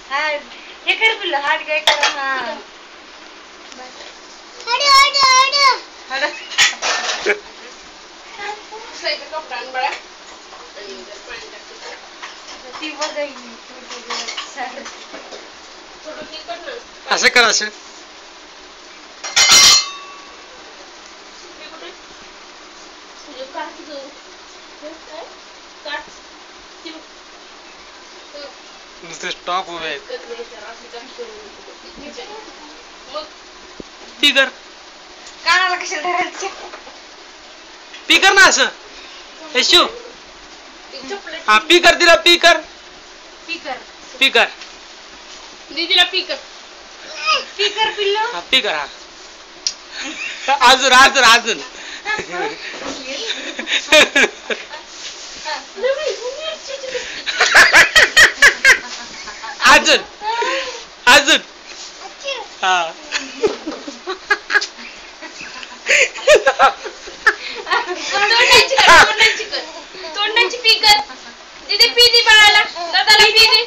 हाड हे कर पिल्लू हाड काय कर हा हाड सैक कपडा आण बळा ती बघाई थोडं तिखट ना असं कर असं काट दो काट नुसते स्टॉप उभे आहेत मग ती कर कानाला कशाला धरायचं पी कर ना असं यशू हा पी कर तिला पी कर दीदीला पी कर पिल्लू हा पी कर हा अजून अजून अजून अजून अजून हा तोंडाची पी कर दीदी पी दी बाळाला दादाला पी दे